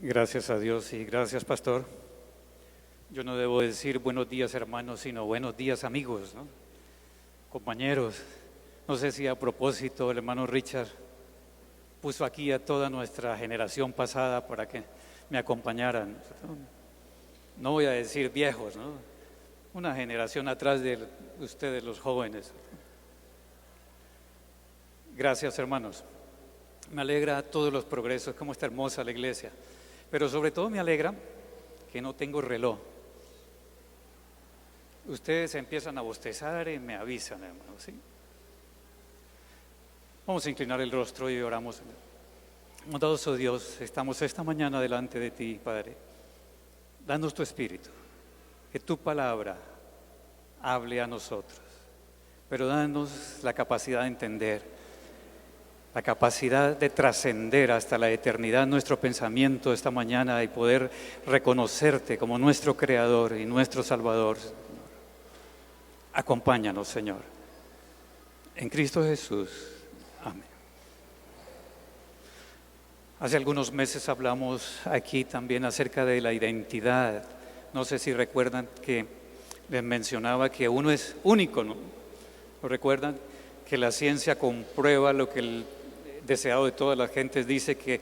Gracias a Dios y gracias, pastor. Yo no debo decir buenos días, hermanos, sino buenos días, amigos, ¿no? Compañeros. No sé si a propósito el hermano Richard puso aquí a toda nuestra generación pasada para que me acompañaran. No voy a decir viejos, ¿no? Una generación atrás de ustedes, los jóvenes. Gracias, hermanos. Me alegra todos los progresos, cómo está hermosa la iglesia. Pero sobre todo me alegra que no tengo reloj. Ustedes empiezan a bostezar y me avisan, hermanos, ¿sí? Vamos a inclinar el rostro y oramos. Bondadoso Dios, estamos esta mañana delante de ti, Padre. Danos tu espíritu, que tu palabra hable a nosotros, pero danos la capacidad de entender, la capacidad de trascender hasta la eternidad nuestro pensamiento esta mañana y poder reconocerte como nuestro Creador y nuestro Salvador. Acompáñanos, Señor. En Cristo Jesús. Amén. Hace algunos meses hablamos aquí también acerca de la identidad. No sé si recuerdan que les mencionaba que uno es único, ¿no? ¿Lo recuerdan? Que la ciencia comprueba lo que el deseado de todas las gentes dice, que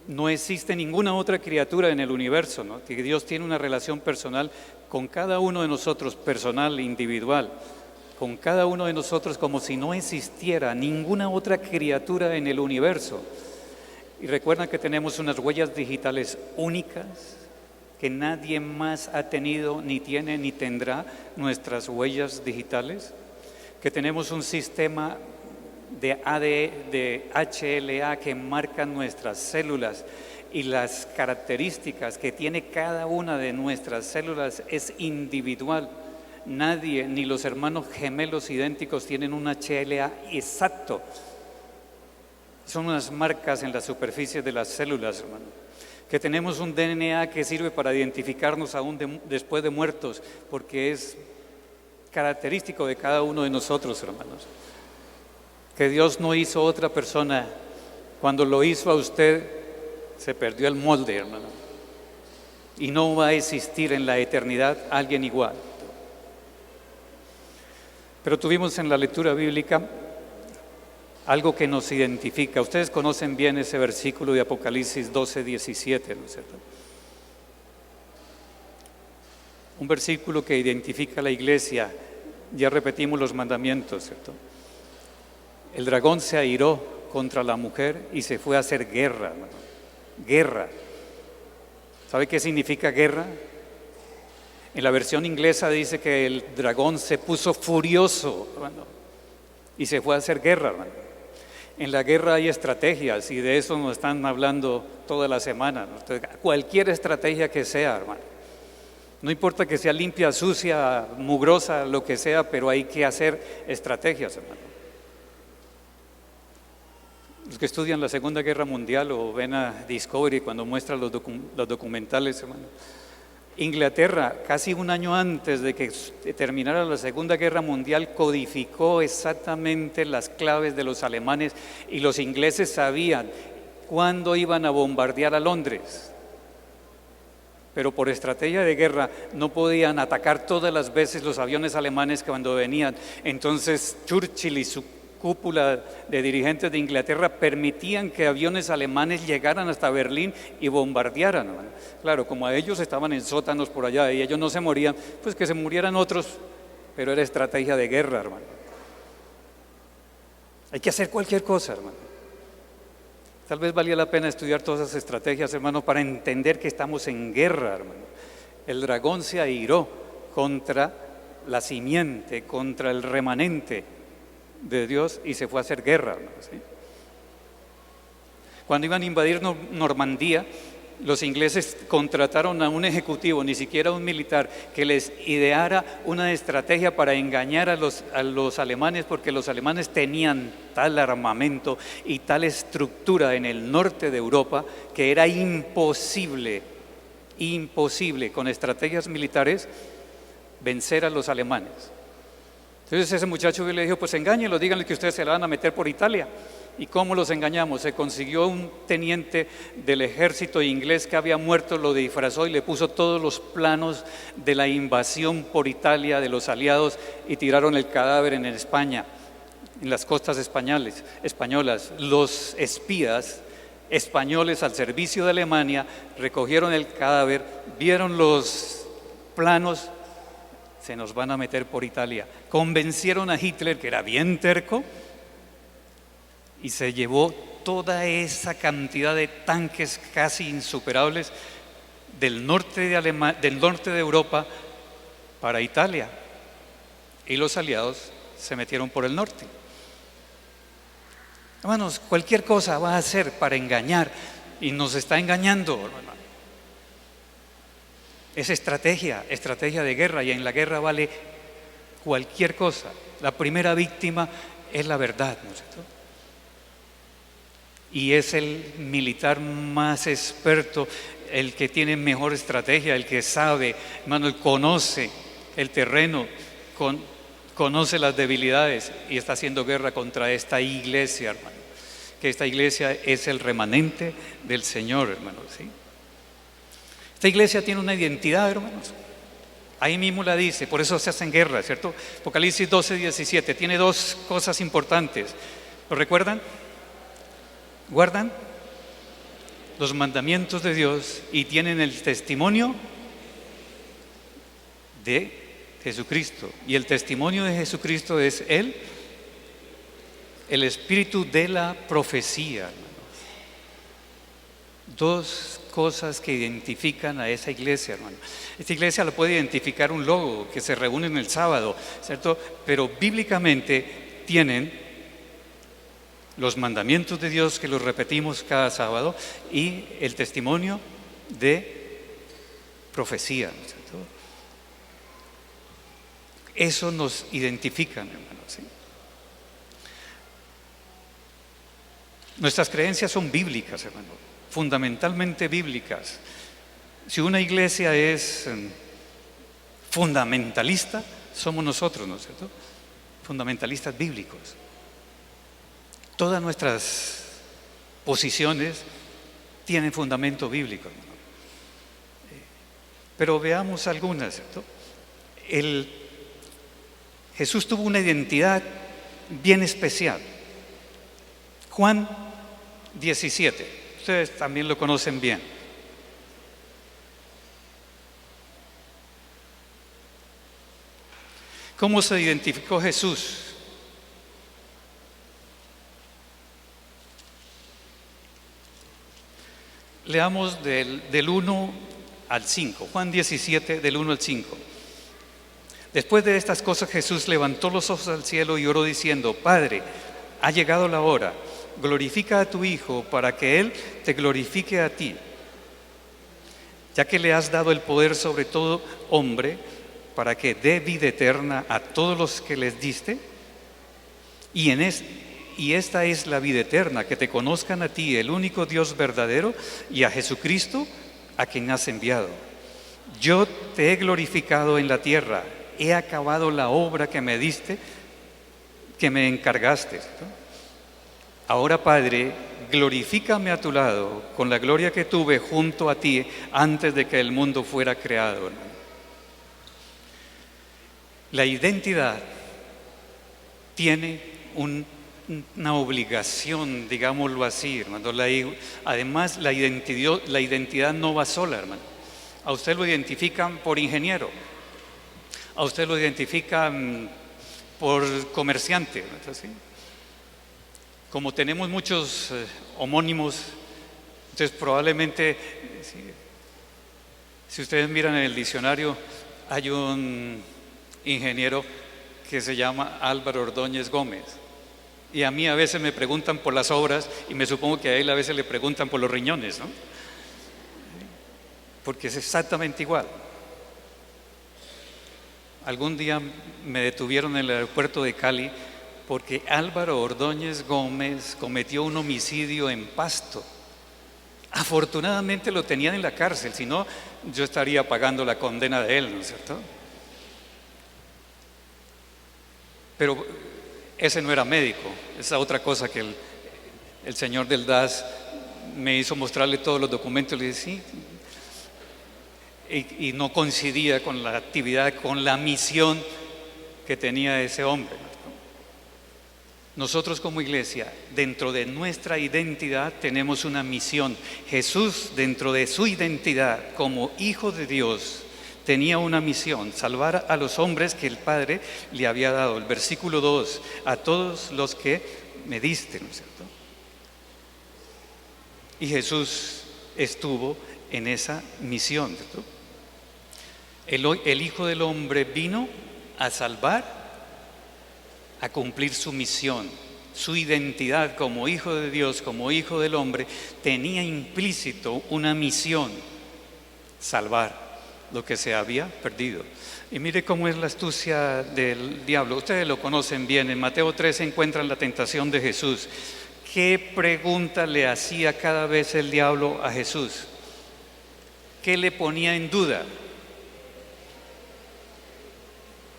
no existe ninguna otra criatura en el universo, ¿no? Que Dios tiene una relación personal con cada uno de nosotros, personal, individual, con cada uno de nosotros, como si no existiera ninguna otra criatura en el universo. Y recuerdan que tenemos unas huellas digitales únicas, que nadie más ha tenido, ni tiene, ni tendrá nuestras huellas digitales, que tenemos un sistema de HLA que marca nuestras células, y las características que tiene cada una de nuestras células es individual. Nadie, ni los hermanos gemelos idénticos, tienen un HLA exacto. Son unas marcas en la superficie de las células, hermano. Que tenemos un DNA que sirve para identificarnos aún después de muertos, porque es característico de cada uno de nosotros, hermanos. Que Dios no hizo otra persona. Cuando lo hizo a usted, se perdió el molde, hermano. Y no va a existir en la eternidad alguien igual. Pero tuvimos en la lectura bíblica algo que nos identifica. Ustedes conocen bien ese versículo de Apocalipsis 12:17, ¿no es cierto? Un versículo que identifica a la iglesia. Ya repetimos los mandamientos, ¿cierto? El dragón se airó contra la mujer y se fue a hacer guerra, hermano. Guerra. ¿Sabe qué significa guerra? En la versión inglesa dice que el dragón se puso furioso, hermano, y se fue a hacer guerra, hermano. En la guerra hay estrategias, y de eso nos están hablando toda la semana, ¿no? Entonces, cualquier estrategia que sea, hermano. No importa que sea limpia, sucia, mugrosa, lo que sea, pero hay que hacer estrategias, hermano. Los que estudian la Segunda Guerra Mundial o ven a Discovery cuando muestran los documentales, hermano. Inglaterra, casi un año antes de que terminara la Segunda Guerra Mundial, codificó exactamente las claves de los alemanes, y los ingleses sabían cuándo iban a bombardear a Londres. Pero por estrategia de guerra no podían atacar todas las veces los aviones alemanes cuando venían. Entonces Churchill y su cúpula de dirigentes de Inglaterra permitían que aviones alemanes llegaran hasta Berlín y bombardearan, ¿no? Claro, como a ellos estaban en sótanos por allá y ellos no se morían, pues que se murieran otros, pero era estrategia de guerra, hermano. Hay que hacer cualquier cosa, hermano. Tal vez valía la pena estudiar todas esas estrategias, hermano, para entender que estamos en guerra, hermano. El dragón se airó contra la simiente, contra el remanente de Dios, y se fue a hacer guerra, ¿sí? Cuando iban a invadir Normandía, los ingleses contrataron a un ejecutivo, ni siquiera un militar, que les ideara una estrategia para engañar a los alemanes, porque los alemanes tenían tal armamento y tal estructura en el norte de Europa que era imposible con estrategias militares vencer a los alemanes. Entonces ese muchacho le dijo, pues engáñenlo, díganle que ustedes se la van a meter por Italia. ¿Y cómo los engañamos? Se consiguió un teniente del ejército inglés que había muerto, lo disfrazó y le puso todos los planos de la invasión por Italia de los aliados y tiraron el cadáver en España, en las costas españolas. Los espías españoles al servicio de Alemania recogieron el cadáver, vieron los planos, se nos van a meter por Italia. Convencieron a Hitler, que era bien terco, y se llevó toda esa cantidad de tanques casi insuperables del norte de Europa para Italia. Y los aliados se metieron por el norte. Hermanos, cualquier cosa va a hacer para engañar y nos está engañando, hermano. Es estrategia de guerra, y en la guerra vale cualquier cosa. La primera víctima es la verdad, ¿no es cierto? Y es el militar más experto, el que tiene mejor estrategia, el que sabe, hermano, él conoce el terreno, conoce las debilidades y está haciendo guerra contra esta iglesia, hermano. Que esta iglesia es el remanente del Señor, hermano, ¿sí? Esta iglesia tiene una identidad, hermanos. Ahí mismo la dice, por eso se hacen guerras, ¿cierto? Apocalipsis 12:17 tiene dos cosas importantes. ¿Lo recuerdan? Guardan los mandamientos de Dios y tienen el testimonio de Jesucristo. Y el testimonio de Jesucristo es el espíritu de la profecía, hermanos. Dos cosas que identifican a esa iglesia, hermano. Esta iglesia la puede identificar un logo que se reúne en el sábado, ¿cierto? Pero bíblicamente tienen los mandamientos de Dios, que los repetimos cada sábado, y el testimonio de profecía, ¿no es cierto? Eso nos identifican, hermanos, ¿sí? Nuestras creencias son bíblicas, hermano, fundamentalmente bíblicas. Si una iglesia es fundamentalista, somos nosotros, ¿no es cierto? Fundamentalistas bíblicos. Todas nuestras posiciones tienen fundamento bíblico, hermano. Pero veamos algunas, ¿cierto? Jesús tuvo una identidad bien especial. Juan 17, ustedes también lo conocen bien. ¿Cómo se identificó Jesús? Leamos del 1 al 5, Juan 17, del 1 al 5. Después de estas cosas Jesús levantó los ojos al cielo y oró diciendo: Padre, ha llegado la hora, glorifica a tu Hijo para que Él te glorifique a ti, ya que le has dado el poder sobre todo hombre, para que dé vida eterna a todos los que les diste. Y esta es la vida eterna, que te conozcan a ti, el único Dios verdadero, y a Jesucristo, a quien has enviado. Yo te he glorificado en la tierra, he acabado la obra que me diste, que me encargaste, ¿no? Ahora, Padre, glorifícame a tu lado con la gloria que tuve junto a ti antes de que el mundo fuera creado, ¿no? La identidad tiene una obligación, digámoslo así, hermano. Además, la identidad no va sola, hermano. A usted lo identifican por ingeniero, a usted lo identifican por comerciante, ¿no? ¿Sí? Como tenemos muchos homónimos, entonces probablemente, si ustedes miran en el diccionario, hay un ingeniero que se llama Álvaro Ordóñez Gómez. Y a mí a veces me preguntan por las obras, y me supongo que a él a veces le preguntan por los riñones, ¿no? Porque es exactamente igual. Algún día me detuvieron en el aeropuerto de Cali porque Álvaro Ordóñez Gómez cometió un homicidio en Pasto. Afortunadamente lo tenían en la cárcel, si no, yo estaría pagando la condena de él, ¿no es cierto? Pero ese no era médico, esa otra cosa que El señor del DAS me hizo mostrarle todos los documentos, le dije sí, y no coincidía con la actividad, con la misión que tenía ese hombre. Nosotros como iglesia, dentro de nuestra identidad tenemos una misión. Jesús, dentro de su identidad como Hijo de Dios, tenía una misión: salvar a los hombres que el Padre le había dado. El versículo 2, a todos los que me diste, ¿no es cierto? Y Jesús estuvo en esa misión, ¿cierto? El Hijo del Hombre vino a salvar, a cumplir su misión. Su identidad como Hijo de Dios, como Hijo del Hombre, tenía implícito una misión: salvar lo que se había perdido. Y mire cómo es la astucia del diablo. Ustedes lo conocen bien. En Mateo 3 encuentran la tentación de Jesús. ¿Qué pregunta le hacía cada vez el diablo a Jesús? ¿Qué le ponía en duda?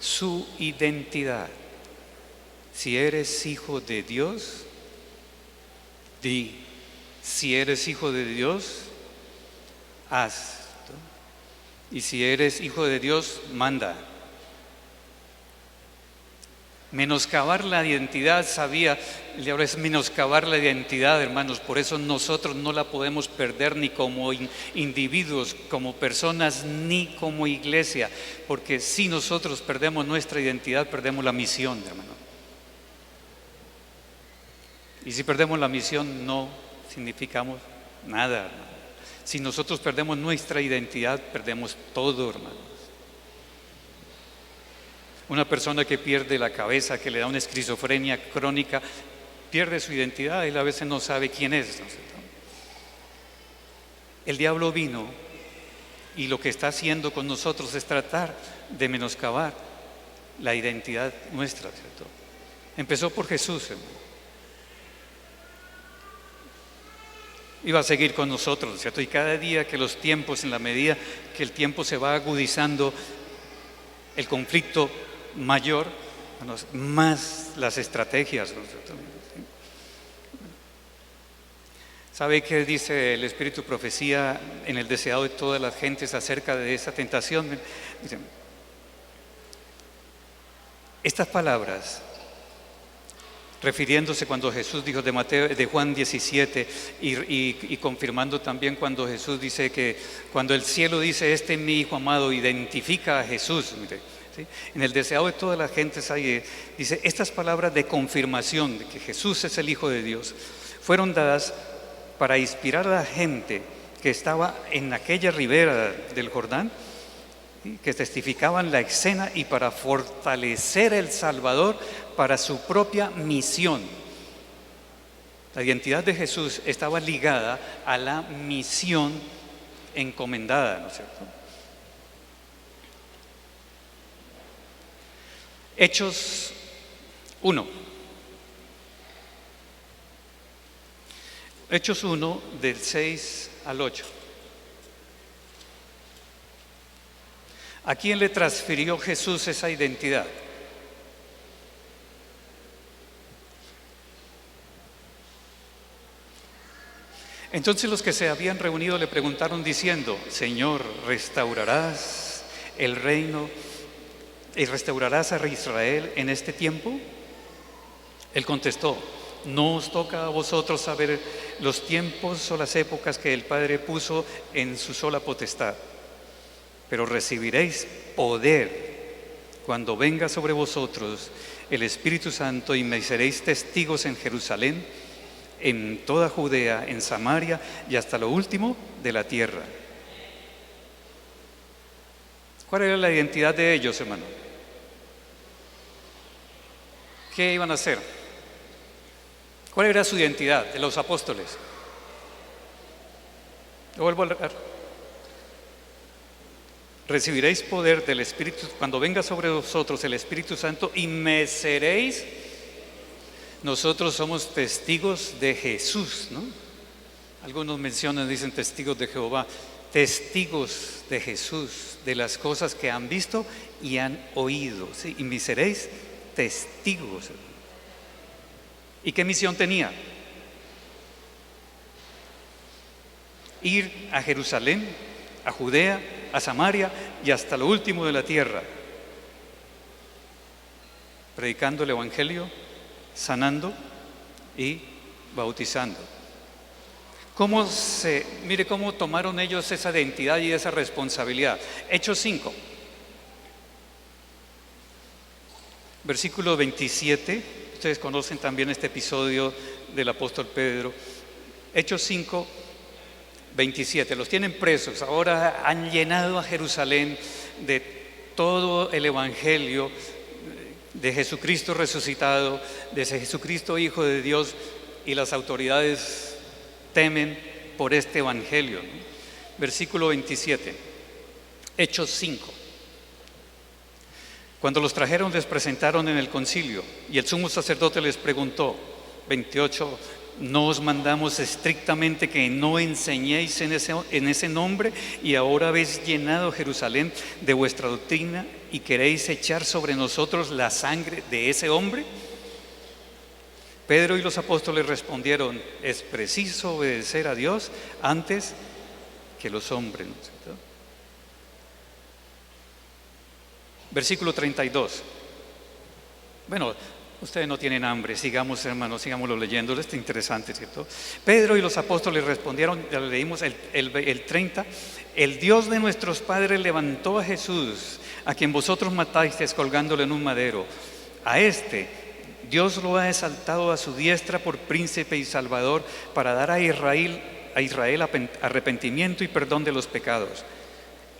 Su identidad. Si eres hijo de Dios, di. Si eres hijo de Dios, haz. Y si eres hijo de Dios, manda. Menoscabar la identidad, sabía, el diablo, es menoscabar la identidad, hermanos. Por eso nosotros no la podemos perder ni como individuos, como personas, ni como iglesia. Porque si nosotros perdemos nuestra identidad, perdemos la misión, hermano. Y si perdemos la misión, no significamos nada, hermano. Si nosotros perdemos nuestra identidad, perdemos todo, hermanos. Una persona que pierde la cabeza, que le da una esquizofrenia crónica, pierde su identidad y a veces no sabe quién es, ¿no? El diablo vino y lo que está haciendo con nosotros es tratar de menoscabar la identidad nuestra, ¿cierto? Empezó por Jesús, hermano. Iba a seguir con nosotros, ¿cierto? Y cada día que los tiempos, en la medida que el tiempo se va agudizando, el conflicto mayor, más las estrategias, ¿no? ¿Sabe qué dice el Espíritu Profecía en el deseado de todas las gentes acerca de esa tentación? Dice, estas palabras, refiriéndose cuando Jesús dijo de Juan 17 y confirmando también cuando Jesús dice que cuando el cielo dice este es mi Hijo amado, identifica a Jesús, mire, ¿sí? En el deseado de todas las gentes hay, dice, estas palabras de confirmación de que Jesús es el Hijo de Dios fueron dadas para inspirar a la gente que estaba en aquella ribera del Jordán, ¿sí? Que testificaban la escena, y para fortalecer el Salvador para su propia misión. La identidad de Jesús estaba ligada a la misión encomendada, ¿no es cierto? Hechos 1. Hechos 1, del 6 al 8. ¿A quién le transfirió Jesús esa identidad? Entonces los que se habían reunido le preguntaron diciendo, Señor, ¿restaurarás el reino y restaurarás a Israel en este tiempo? Él contestó, no os toca a vosotros saber los tiempos o las épocas que el Padre puso en su sola potestad, pero recibiréis poder cuando venga sobre vosotros el Espíritu Santo y me seréis testigos en Jerusalén, en toda Judea, en Samaria y hasta lo último de la tierra. ¿Cuál era la identidad de ellos, hermano? ¿Qué iban a hacer? ¿Cuál era su identidad de los apóstoles? Lo vuelvo a leer. Recibiréis poder del Espíritu cuando venga sobre vosotros el Espíritu Santo y me seréis. Nosotros somos testigos de Jesús, ¿no? Algunos mencionan, dicen testigos de Jehová, testigos de Jesús, de las cosas que han visto y han oído, ¿sí? Y me seréis testigos. ¿Y qué misión tenía? ir a Jerusalén, a Judea, a Samaria y hasta lo último de la tierra, predicando el Evangelio, sanando y bautizando. Mire cómo tomaron ellos esa identidad y esa responsabilidad. Hechos 5, versículo 27. Ustedes conocen también este episodio del apóstol Pedro. Hechos 5, 27. Los tienen presos. Ahora han llenado a Jerusalén de todo el Evangelio de Jesucristo resucitado, de ese Jesucristo Hijo de Dios, y las autoridades temen por este Evangelio, ¿no? Versículo 27, Hechos 5. Cuando los trajeron, les presentaron en el concilio, y el sumo sacerdote les preguntó, 28, ¿no os mandamos estrictamente que no enseñéis en ese nombre? Y ahora habéis llenado Jerusalén de vuestra doctrina y queréis echar sobre nosotros la sangre de ese hombre. Pedro y los apóstoles respondieron, es preciso obedecer a Dios antes que los hombres, ¿no es cierto? Versículo 32. Bueno, ustedes no tienen hambre, sigamos, hermanos, sigámoslo leyendo, está interesante, ¿cierto? Pedro y los apóstoles respondieron, ya lo leímos, el 30, el Dios de nuestros padres levantó a Jesús, a quien vosotros matáis colgándolo en un madero. A este Dios lo ha exaltado a su diestra por príncipe y salvador, para dar a Israel arrepentimiento y perdón de los pecados.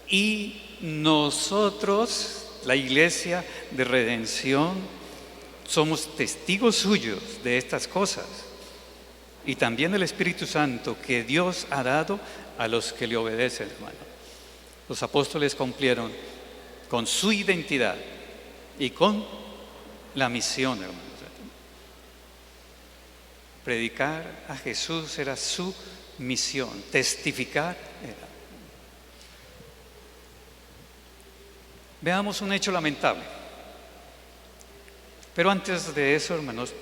Y nosotros, la iglesia de redención, somos testigos suyos de estas cosas, y también el Espíritu Santo que Dios ha dado a los que le obedecen, hermano. Los apóstoles cumplieron con su identidad y con la misión, hermano. Predicar a Jesús era su misión, testificar era. Veamos un hecho lamentable. Pero antes de eso, hermanos,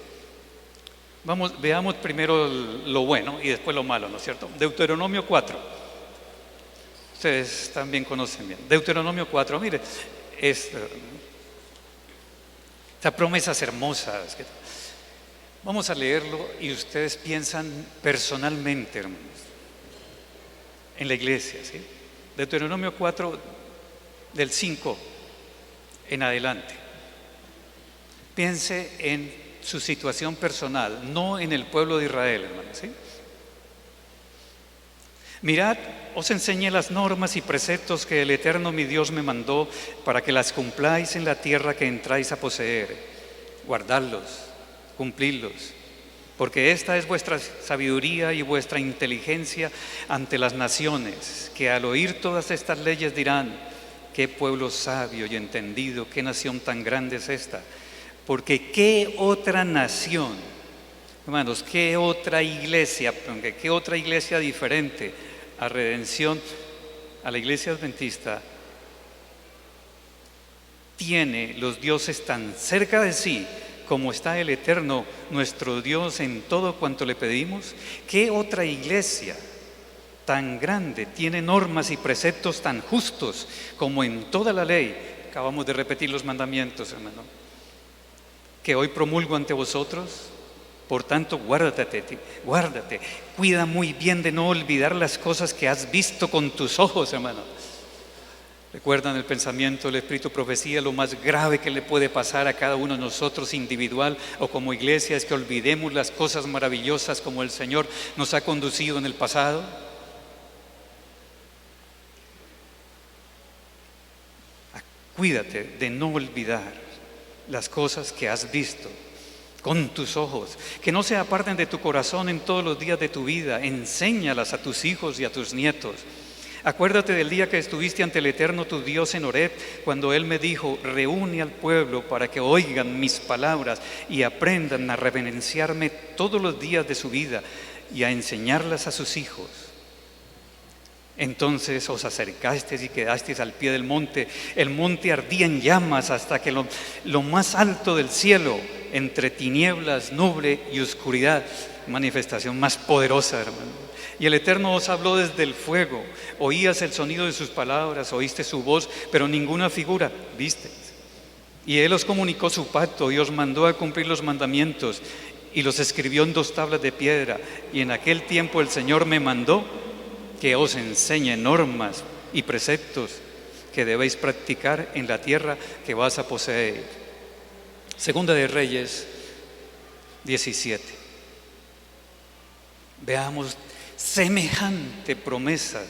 veamos primero lo bueno y después lo malo, ¿no es cierto? Deuteronomio 4. Ustedes también conocen bien. Deuteronomio 4, mire, estas promesas hermosas. Vamos a leerlo y ustedes piensan personalmente, hermanos, en la iglesia, ¿sí? Deuteronomio 4, del 5 en adelante. Piense en su situación personal, no en el pueblo de Israel, hermanos, ¿sí? Mirad, os enseñé las normas y preceptos que el Eterno mi Dios me mandó para que las cumpláis en la tierra que entráis a poseer. Guardadlos, cumplidlos, porque esta es vuestra sabiduría y vuestra inteligencia ante las naciones, que al oír todas estas leyes dirán, qué pueblo sabio y entendido, qué nación tan grande es esta. Porque qué otra nación, hermanos, qué otra iglesia diferente a Redención, a la iglesia adventista, tiene los dioses tan cerca de sí como está el Eterno, nuestro Dios, en todo cuanto le pedimos. ¿Qué otra iglesia tan grande tiene normas y preceptos tan justos como en toda la ley? Acabamos de repetir los mandamientos, hermano, que hoy promulgo ante vosotros. Por tanto, guárdate, cuida muy bien de no olvidar las cosas que has visto con tus ojos, hermano. Recuerdan el pensamiento, el espíritu profecía, lo más grave que le puede pasar a cada uno de nosotros individual o como iglesia es que olvidemos las cosas maravillosas como el Señor nos ha conducido en el pasado. Cuídate de no olvidar las cosas que has visto con tus ojos, que no se aparten de tu corazón en todos los días de tu vida. Enséñalas a tus hijos y a tus nietos. Acuérdate del día que estuviste ante el Eterno tu Dios en Horeb, cuando Él me dijo, reúne al pueblo para que oigan mis palabras y aprendan a reverenciarme todos los días de su vida y a enseñarlas a sus hijos. Entonces os acercasteis y quedasteis al pie del monte. El monte ardía en llamas hasta que lo más alto del cielo, entre tinieblas, nube y oscuridad, manifestación más poderosa, hermano. Y el Eterno os habló desde el fuego. Oías el sonido de sus palabras, oíste su voz, pero ninguna figura visteis. Y Él os comunicó su pacto y os mandó a cumplir los mandamientos y los escribió en 2 tablas de piedra. Y en aquel tiempo el Señor me mandó que os enseñe normas y preceptos que debéis practicar en la tierra que vas a poseer. Segunda de Reyes 17. Veamos semejante promesa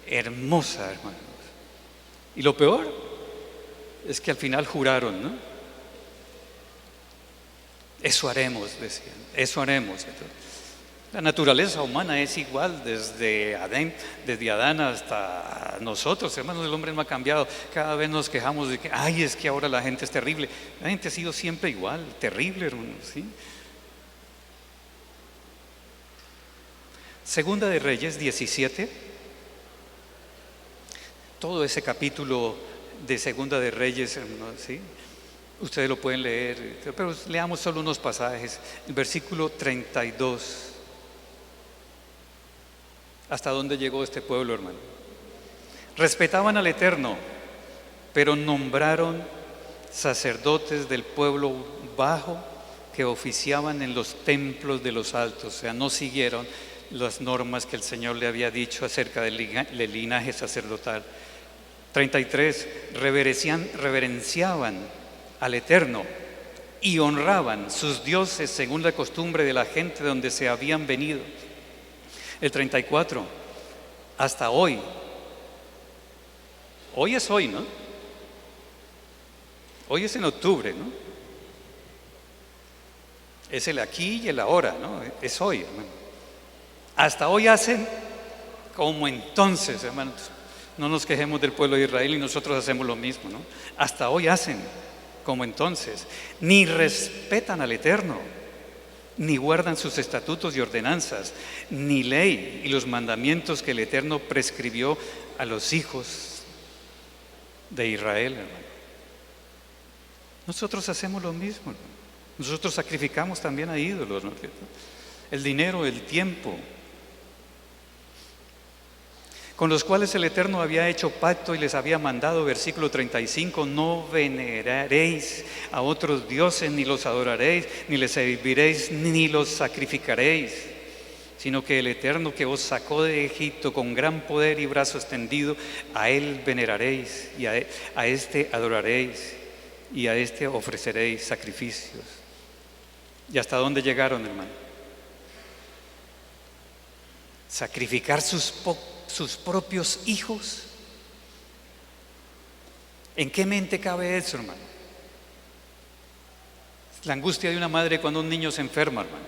hermosa, hermanos. Y lo peor es que al final juraron, ¿no? Eso haremos, decían, eso haremos. La naturaleza humana es igual desde Adán hasta nosotros, hermanos. El hombre no ha cambiado. Cada vez nos quejamos de que, ay, es que ahora la gente es terrible. La gente ha sido siempre igual, terrible, hermanos, ¿sí? Segunda de Reyes 17. Todo ese capítulo de Segunda de Reyes, hermanos, ¿sí? Ustedes lo pueden leer, pero leamos solo unos pasajes. El versículo 32. ¿Hasta dónde llegó este pueblo, hermano? Respetaban al Eterno, pero nombraron sacerdotes del pueblo bajo que oficiaban en los templos de los altos. O sea, no siguieron las normas que el Señor le había dicho acerca del linaje sacerdotal. 33. Reverenciaban al Eterno y honraban sus dioses según la costumbre de la gente donde se habían venido. El 34, hasta hoy. Hoy es hoy, ¿no? Hoy es en octubre, ¿no? Es el aquí y el ahora, ¿no? Es hoy, hermano. Hasta hoy hacen como entonces, hermanos. No nos quejemos del pueblo de Israel y nosotros hacemos lo mismo, ¿no? Hasta hoy hacen como entonces. Ni respetan al Eterno, ni guardan sus estatutos y ordenanzas, ni ley y los mandamientos que el Eterno prescribió a los hijos de Israel, hermano. Nosotros hacemos lo mismo, hermano. Nosotros sacrificamos también a ídolos, ¿no? El dinero, el tiempo, con los cuales el Eterno había hecho pacto y les había mandado, versículo 35, no veneraréis a otros dioses, ni los adoraréis, ni les serviréis, ni los sacrificaréis, sino que el Eterno que os sacó de Egipto con gran poder y brazo extendido, a Él veneraréis y a este adoraréis y a este ofreceréis sacrificios. ¿Y hasta dónde llegaron, hermano? Sacrificar sus propios hijos. ¿En qué mente cabe eso, hermano? La angustia de una madre cuando un niño se enferma, hermano.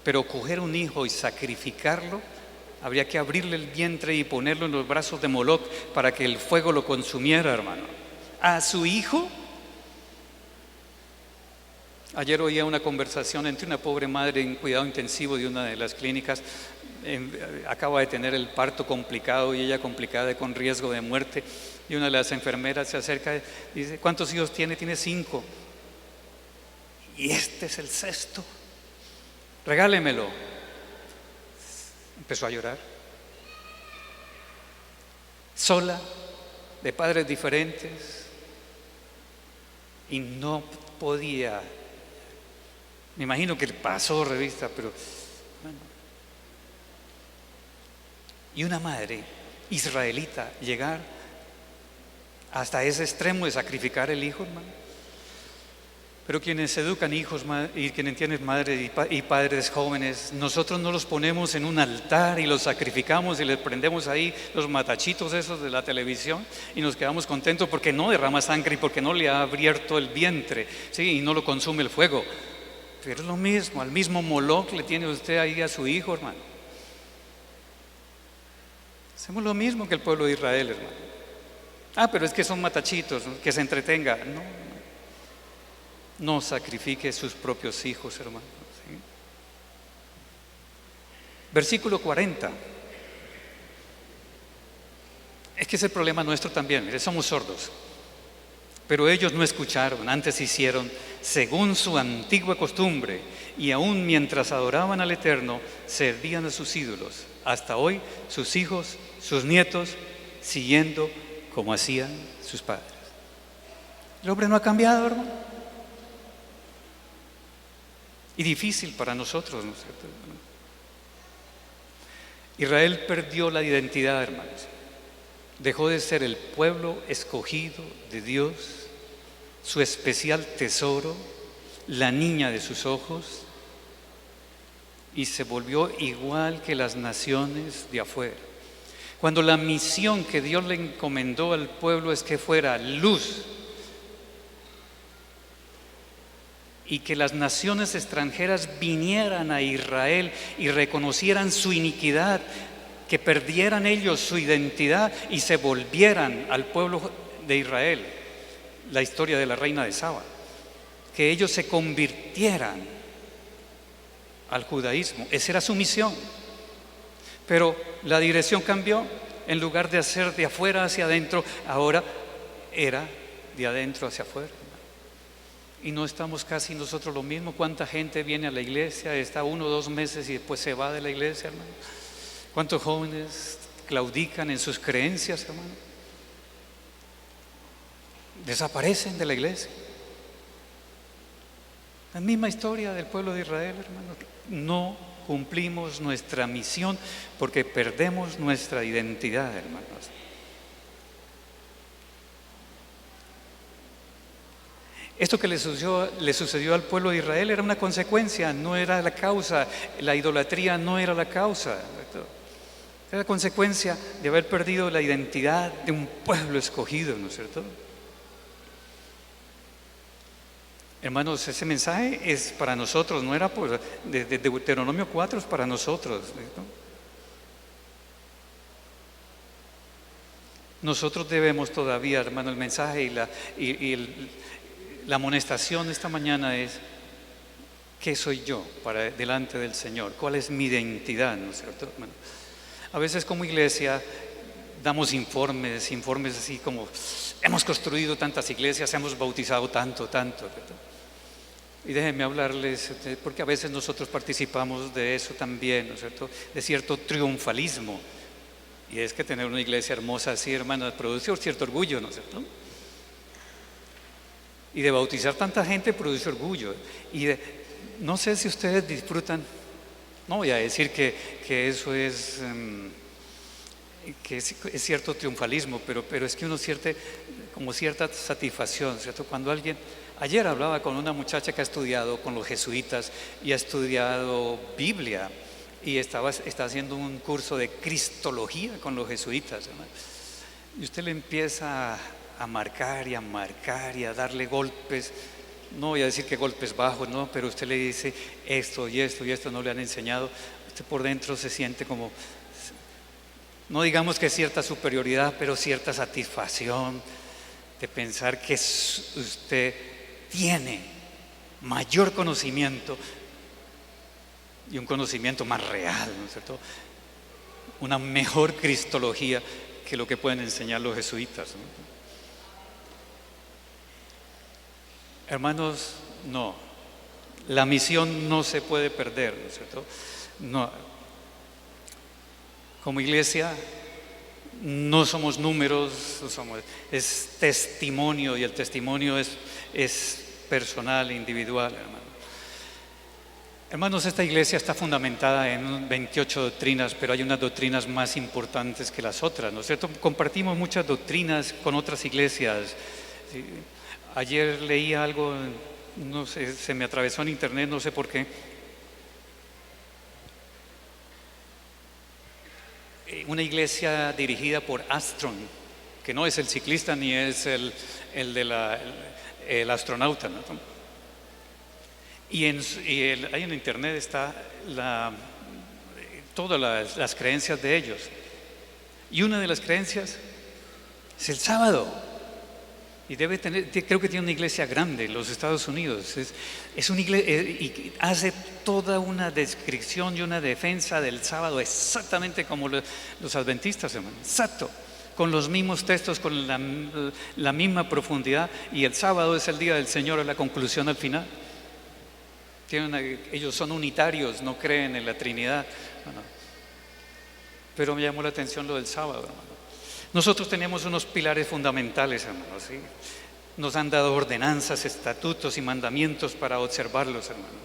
Pero coger un hijo y sacrificarlo, habría que abrirle el vientre y ponerlo en los brazos de Moloc para que el fuego lo consumiera, hermano. A su hijo. Ayer oía una conversación entre una pobre madre en cuidado intensivo de una de las clínicas. Acaba de tener el parto complicado y ella complicada con riesgo de muerte, y una de las enfermeras se acerca y dice, ¿cuántos hijos tiene? Tiene 5. Y este es el 6º, regálemelo. Empezó a llorar, sola, de padres diferentes, y no podía. Me imagino que le pasó revista, pero bueno. Y una madre israelita llegar hasta ese extremo de sacrificar el hijo, hermano. Pero quienes educan hijos y quienes tienen madres y padres jóvenes, nosotros no los ponemos en un altar y los sacrificamos y les prendemos ahí los matachitos esos de la televisión y nos quedamos contentos porque no derrama sangre y porque no le ha abierto el vientre, ¿sí? Y no lo consume el fuego. Pero es lo mismo, al mismo Moloc le tiene usted ahí a su hijo, hermano. Hacemos lo mismo que el pueblo de Israel, hermano. Pero es que son matachitos, ¿no? Que se entretenga. No sacrifique sus propios hijos, hermano, ¿sí? Versículo 40. Es que es el problema nuestro también, mire, somos sordos. Pero ellos no escucharon, antes hicieron según su antigua costumbre, y aún mientras adoraban al Eterno, servían a sus ídolos. Hasta hoy, sus hijos, sus nietos, siguiendo como hacían sus padres. El hombre no ha cambiado, hermano. Y difícil para nosotros, ¿no es cierto, hermano? Israel perdió la identidad, hermanos. Dejó de ser el pueblo escogido de Dios, su especial tesoro, la niña de sus ojos, y se volvió igual que las naciones de afuera. Cuando la misión que Dios le encomendó al pueblo es que fuera luz y que las naciones extranjeras vinieran a Israel y reconocieran su iniquidad, que perdieran ellos su identidad y se volvieran al pueblo de Israel, la historia de la reina de Saba, que ellos se convirtieran al judaísmo. Esa era su misión. Pero la dirección cambió. En lugar de hacer de afuera hacia adentro, ahora era de adentro hacia afuera. Y no estamos casi nosotros lo mismo. ¿Cuánta gente viene a la iglesia, está 1 o 2 meses y después se va de la iglesia, hermano? ¿Cuántos jóvenes claudican en sus creencias, hermano? Desaparecen de la iglesia. La misma historia del pueblo de Israel, hermano. No cumplimos nuestra misión porque perdemos nuestra identidad, hermanos. Esto que le sucedió al pueblo de Israel era una consecuencia, no era la causa. La idolatría no era la causa. Era la consecuencia de haber perdido la identidad de un pueblo escogido, ¿no es cierto? Hermanos, ese mensaje es para nosotros, no era de Deuteronomio 4, es para nosotros, ¿no? Nosotros debemos todavía, hermano, el mensaje la amonestación esta mañana es: ¿qué soy yo delante del Señor? ¿Cuál es mi identidad? ¿No es cierto, hermano? A veces como iglesia damos informes así como: hemos construido tantas iglesias, hemos bautizado tanto, ¿verdad? Y déjenme hablarles, porque a veces nosotros participamos de eso también, ¿no es cierto? De cierto triunfalismo. Y es que tener una iglesia hermosa así, hermano, produce cierto orgullo, ¿no es cierto? Y de bautizar tanta gente produce orgullo. No sé si ustedes disfrutan, no voy a decir que eso es... que es cierto triunfalismo, pero es que uno siente como cierta satisfacción, ¿cierto? Cuando ayer hablaba con una muchacha que ha estudiado con los jesuitas y ha estudiado Biblia y está haciendo un curso de cristología con los jesuitas, hermano. Y usted le empieza a marcar y a darle golpes. No voy a decir que golpes bajos, no, pero usted le dice esto y esto y esto no le han enseñado. Usted por dentro se siente como, no digamos que cierta superioridad, pero cierta satisfacción de pensar que usted tiene mayor conocimiento y un conocimiento más real, ¿no es cierto? Una mejor cristología que lo que pueden enseñar los jesuitas, ¿no? Hermanos, no, la misión no se puede perder, ¿no es cierto? No. Como iglesia no somos números, es testimonio, y el testimonio es personal, individual, hermano. Hermanos, esta iglesia está fundamentada en 28 doctrinas, pero hay unas doctrinas más importantes que las otras, ¿no es cierto? Compartimos muchas doctrinas con otras iglesias. ¿Sí? Ayer leí algo, no sé, se me atravesó en internet, no sé por qué. Una iglesia dirigida por Armstrong, que no es el ciclista ni es el astronauta, ¿no? Y ahí en internet está todas las creencias de ellos. Y una de las creencias es el sábado. Y creo que tiene una iglesia grande en los Estados Unidos. Es una iglesia y hace toda una descripción y una defensa del sábado exactamente como los adventistas, hermano. Exacto. con los mismos textos, con la misma profundidad, y el sábado es el día del Señor, es la conclusión al final. Ellos son unitarios, no creen en la Trinidad. Bueno, pero me llamó la atención lo del sábado, hermano. Nosotros tenemos unos pilares fundamentales, hermano, ¿sí? Nos han dado ordenanzas, estatutos y mandamientos para observarlos, hermano.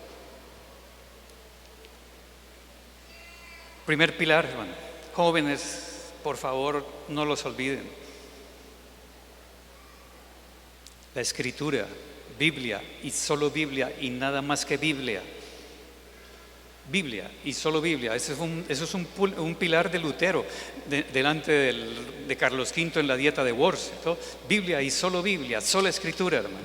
Primer pilar, hermano. Jóvenes, por favor, no los olviden. La Escritura, Biblia y solo Biblia y nada más que Biblia. Biblia y solo Biblia. Eso es un pilar de Lutero delante de Carlos V en la Dieta de Worms. Biblia y solo Biblia, sola Escritura, hermanos.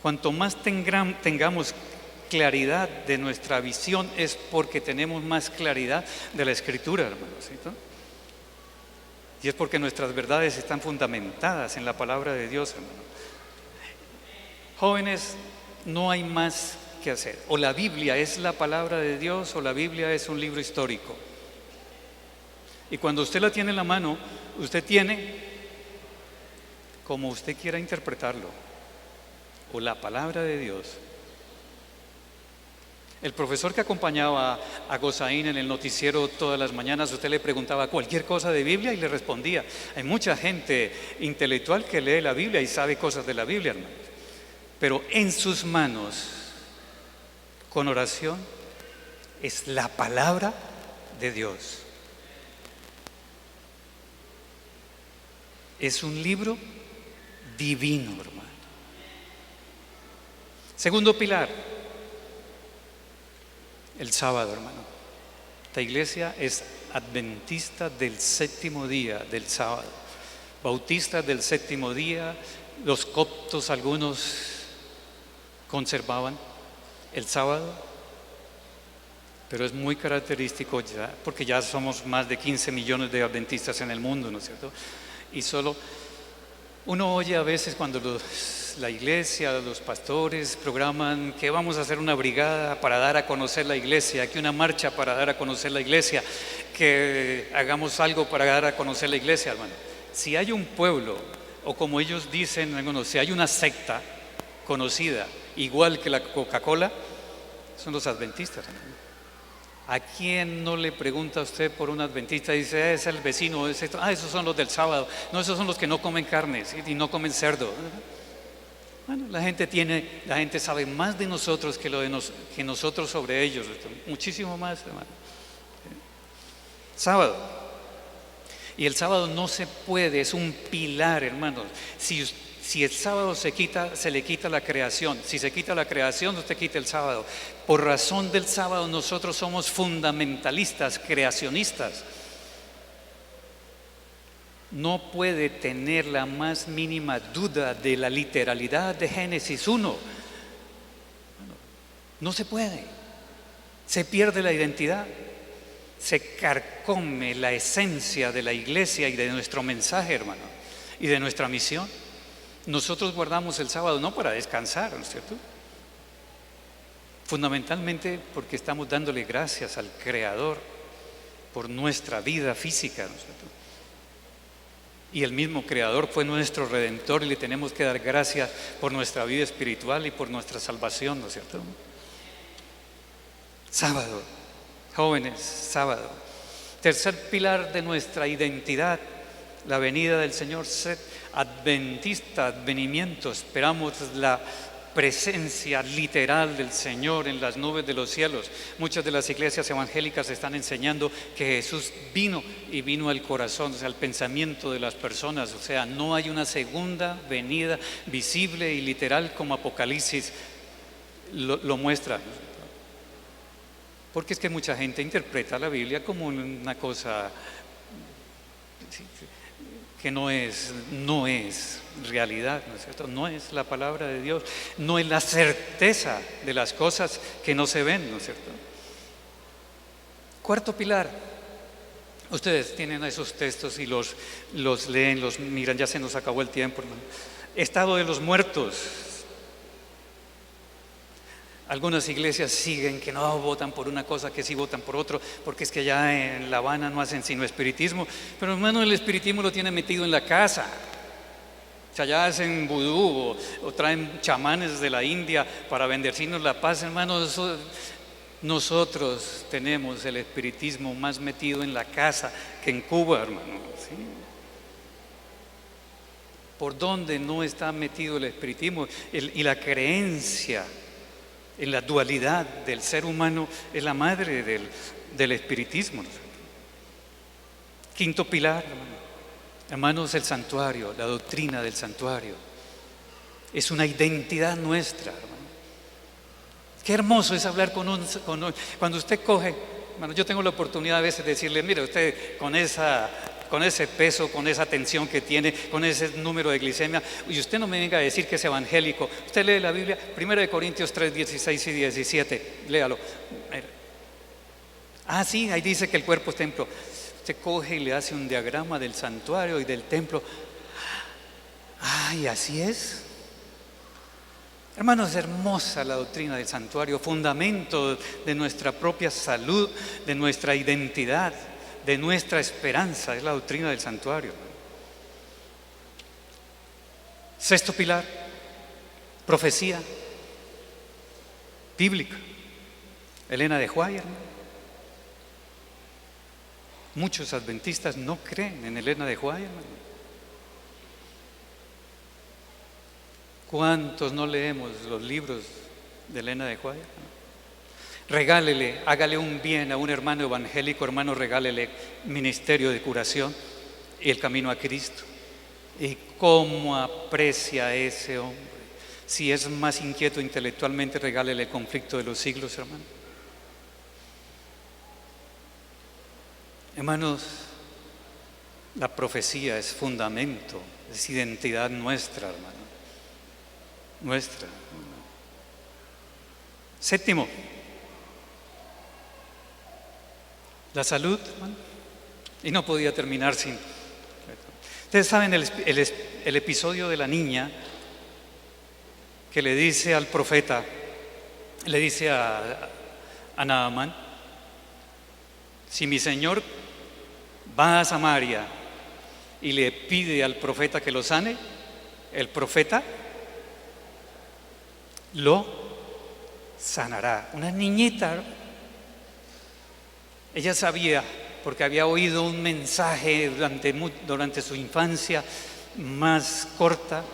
Cuanto más tengamos claridad de nuestra visión es porque tenemos más claridad de la Escritura, hermanos, ¿cierto? Y es porque nuestras verdades están fundamentadas en la palabra de Dios, hermano. Jóvenes, no hay más que hacer. O la Biblia es la palabra de Dios o la Biblia es un libro histórico. Y cuando usted la tiene en la mano, usted tiene como usted quiera interpretarlo, o la palabra de Dios. El profesor que acompañaba a Gozaín en el noticiero todas las mañanas, usted le preguntaba cualquier cosa de Biblia y le respondía. Hay mucha gente intelectual que lee la Biblia y sabe cosas de la Biblia, hermanos. Pero en sus manos, con oración, es la palabra de Dios. Es un libro divino, hermano. Segundo pilar, el sábado, hermano. Esta iglesia es adventista del séptimo día, del sábado. Bautista del séptimo día, los coptos algunos conservaban el sábado, pero es muy característico ya, porque ya somos más de 15 millones de adventistas en el mundo, ¿no es cierto? Y solo uno oye a veces cuando la iglesia, los pastores programan que vamos a hacer una brigada para dar a conocer la iglesia, que una marcha para dar a conocer la iglesia, que hagamos algo para dar a conocer la iglesia, hermano. Si hay un pueblo, o como ellos dicen algunos, si hay una secta conocida, igual que la Coca-Cola, son los adventistas, hermano. ¿A quién no le pregunta a usted por un adventista y dice, es el vecino, es esto? Esos son los del sábado. No, esos son los que no comen carne, ¿sí? Y no comen cerdo. Bueno, la gente sabe más de nosotros que nosotros sobre ellos, muchísimo más, hermano. Sábado. Y el sábado no se puede, es un pilar, hermanos. Si el sábado se le quita la creación. Si se quita la creación, usted quita el sábado. Por razón del sábado nosotros somos fundamentalistas, creacionistas. No puede tener la más mínima duda de la literalidad de Génesis 1. No se puede. Se pierde la identidad. Se carcome la esencia de la iglesia y de nuestro mensaje, hermano, y de nuestra misión. Nosotros guardamos el sábado no para descansar, ¿no es cierto? Fundamentalmente porque estamos dándole gracias al Creador por nuestra vida física, ¿no es cierto? Y el mismo Creador fue nuestro Redentor y le tenemos que dar gracias por nuestra vida espiritual y por nuestra salvación, ¿no es cierto? Sábado, jóvenes, sábado. Tercer pilar de nuestra identidad, la venida del Señor. Sed adventista, advenimiento. Esperamos la presencia literal del Señor en las nubes de los cielos. Muchas de las iglesias evangélicas están enseñando que Jesús vino y vino al corazón, o sea, al pensamiento de las personas. O sea, no hay una segunda venida visible y literal como Apocalipsis lo muestra. Porque es que mucha gente interpreta la Biblia como una cosa que no es realidad, ¿no es cierto? No es la palabra de Dios, no es la certeza de las cosas que no se ven, ¿no es cierto? Cuarto pilar. Ustedes tienen esos textos y los leen, los miran, ya se nos acabó el tiempo, hermano. Estado de los muertos. Algunas iglesias siguen que no votan por una cosa, que sí votan por otro, porque es que allá en La Habana no hacen sino espiritismo. Pero hermano, el espiritismo lo tienen metido en la casa. O sea, allá hacen vudú o traen chamanes de la India para bendecirnos la paz, hermano. Nosotros tenemos el espiritismo más metido en la casa que en Cuba, hermano. ¿Sí? ¿Por dónde no está metido el espiritismo? Y la creencia en la dualidad del ser humano es la madre del espiritismo. Quinto pilar, hermanos, el santuario, la doctrina del santuario. Es una identidad nuestra, hermano. Qué hermoso es hablar cuando usted coge, hermano, yo tengo la oportunidad a veces de decirle, mire, usted con ese peso, con esa tensión que tiene, con ese número de glicemia, y usted no me venga a decir que es evangélico. Usted lee la Biblia, 1 Corintios 3, 16 y 17, léalo. Sí, ahí dice que el cuerpo es templo. Usted coge y le hace un diagrama del santuario y del templo. Y así es. Hermanos, es hermosa la doctrina del santuario, fundamento de nuestra propia salud, de nuestra identidad, de nuestra esperanza, es la doctrina del santuario. Sexto pilar, profecía bíblica. Elena de White, hermano. Muchos adventistas no creen en Elena de White, hermano. ¿Cuántos no leemos los libros de Elena de White? Regálele, hágale un bien a un hermano evangélico, hermano, regálele ministerio de curación y el camino a Cristo. Y cómo aprecia a ese hombre. Si es más inquieto intelectualmente, regálele el conflicto de los siglos, hermano. Hermanos, la profecía es fundamento, es identidad nuestra, hermano. Nuestra. Séptimo, la salud, hermano. Y no podía terminar sin. Ustedes saben el episodio de la niña que le dice al profeta, le dice a Naamán, si mi señor va a Samaria y le pide al profeta que lo sane, el profeta lo sanará. Una niñita, ella sabía, porque había oído un mensaje durante su infancia más corta: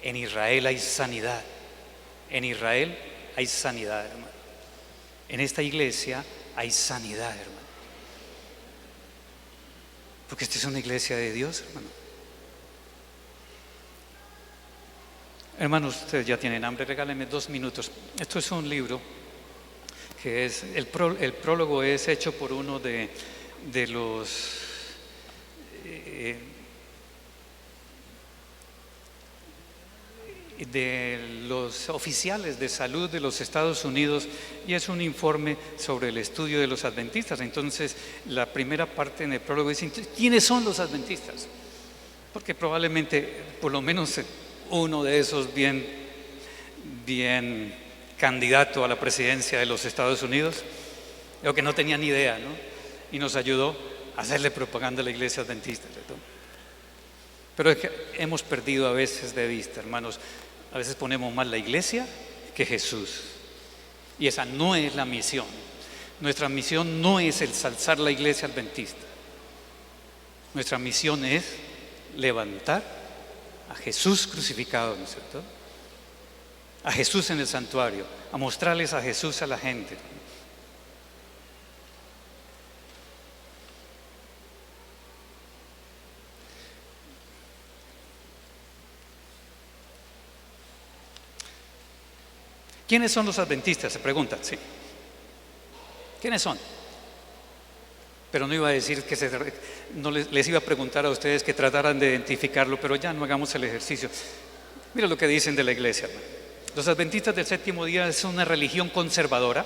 en Israel hay sanidad, en Israel hay sanidad, hermano. En esta iglesia hay sanidad, hermano. Porque esta es una iglesia de Dios, hermano. Hermanos, ustedes ya tienen hambre, regálenme 2 minutos. Esto es un libro que es, el prólogo es hecho por uno de los oficiales de salud de los Estados Unidos, y es un informe sobre el estudio de los adventistas. Entonces, la primera parte en el prólogo dice: ¿quiénes son los adventistas? Porque probablemente, por lo menos uno de esos bien candidato a la presidencia de los Estados Unidos, creo que no tenía ni idea, ¿no? Y nos ayudó a hacerle propaganda a la iglesia adventista. Pero es que hemos perdido a veces de vista, hermanos, a veces ponemos más la iglesia que Jesús. Y esa no es la misión. Nuestra misión no es ensalzar la iglesia adventista. Nuestra misión es levantar a Jesús crucificado, ¿no es cierto? A Jesús en el santuario, a mostrarles a Jesús a la gente. ¿Quiénes son los adventistas? Se preguntan, sí. ¿Quiénes son? Pero no iba a decir que no les iba a preguntar a ustedes que trataran de identificarlo, pero ya no hagamos el ejercicio. Mira lo que dicen de la iglesia, hermano. Los adventistas del séptimo día es una religión conservadora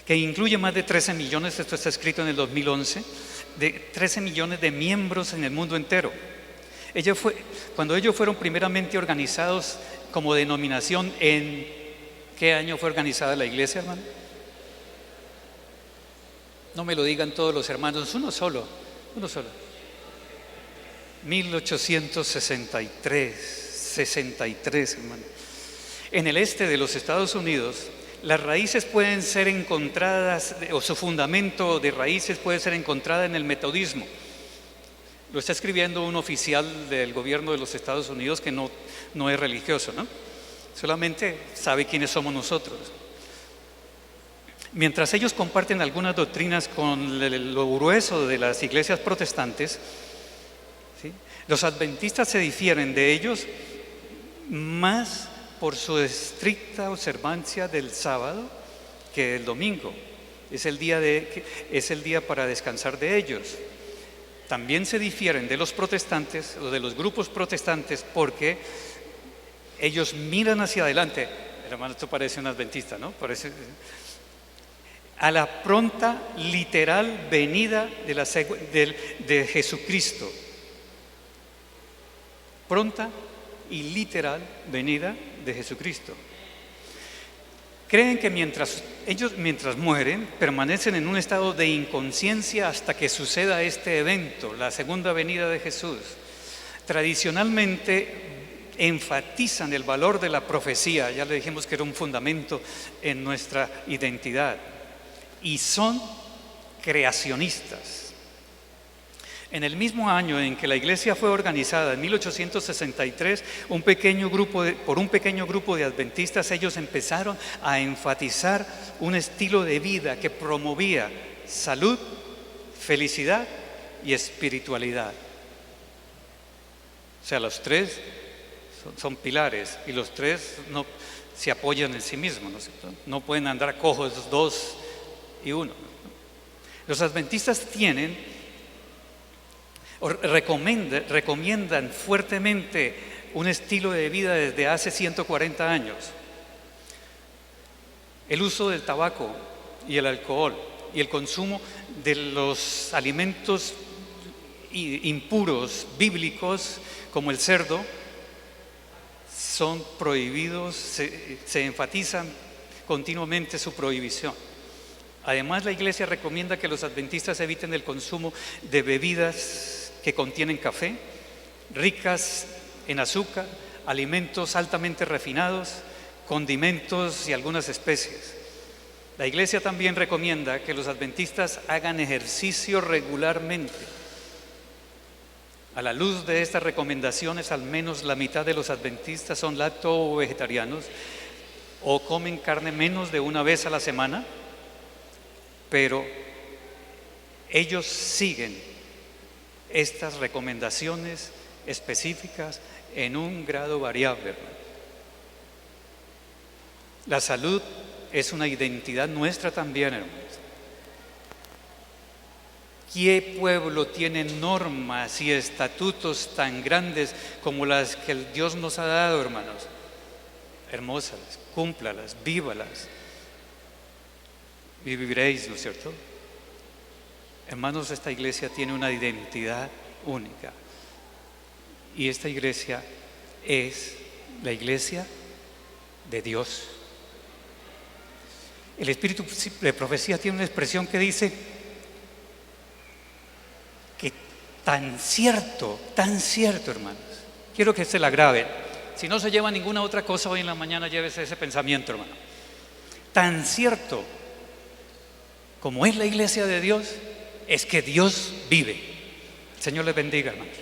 que incluye más de 13 millones, esto está escrito en el 2011, de 13 millones de miembros en el mundo entero. Cuando ellos fueron primeramente organizados como denominación en ¿Qué año fue organizada la iglesia, hermano? No me lo digan todos los hermanos, uno solo. 1863, hermano. En el este de los Estados Unidos, las raíces pueden ser encontradas, o su fundamento de raíces puede ser encontrada en el metodismo. Lo está escribiendo un oficial del gobierno de los Estados Unidos que no es religioso, ¿no? Solamente sabe quiénes somos nosotros. Mientras ellos comparten algunas doctrinas con lo grueso de las iglesias protestantes, ¿sí?, los adventistas se difieren de ellos más por su estricta observancia del sábado que del domingo. Es el día para descansar de ellos. También se difieren de los protestantes o de los grupos protestantes porque ellos miran hacia adelante. Hermano, esto parece un adventista, ¿no? Parece a la pronta, literal venida de Jesucristo. Pronta y literal venida de Jesucristo. Creen que mientras mueren, permanecen en un estado de inconsciencia hasta que suceda este evento, la segunda venida de Jesús. Tradicionalmente enfatizan el valor de la profecía, ya le dijimos que era un fundamento en nuestra identidad, y son creacionistas. En el mismo año en que la iglesia fue organizada, en 1863, por un pequeño grupo de adventistas, ellos empezaron a enfatizar un estilo de vida que promovía salud, felicidad y espiritualidad. O sea, los tres son pilares y los tres no se apoyan en sí mismos, no pueden andar cojos dos y uno. Los adventistas recomiendan fuertemente un estilo de vida desde hace 140 años. El uso del tabaco y el alcohol y el consumo de los alimentos impuros bíblicos como el cerdo son prohibidos, se enfatizan continuamente su prohibición. Además, la iglesia recomienda que los adventistas eviten el consumo de bebidas que contienen café, ricas en azúcar, alimentos altamente refinados, condimentos y algunas especies. La iglesia también recomienda que los adventistas hagan ejercicio regularmente. A la luz de estas recomendaciones, al menos la mitad de los adventistas son lacto-vegetarianos o comen carne menos de una vez a la semana, pero ellos siguen estas recomendaciones específicas en un grado variable. La salud es una identidad nuestra también, hermanos. ¿Qué pueblo tiene normas y estatutos tan grandes como las que el Dios nos ha dado, hermanos? Hermosas, cúmplalas, vívalas y viviréis, ¿no es cierto? Hermanos, esta iglesia tiene una identidad única y esta iglesia es la iglesia de Dios. El espíritu de profecía tiene una expresión que dice que tan cierto, hermanos. Quiero que se la graben. Si no se lleva ninguna otra cosa hoy en la mañana, llévese ese pensamiento, hermano. Tan cierto como es la iglesia de Dios, es que Dios vive. El Señor les bendiga, hermanos.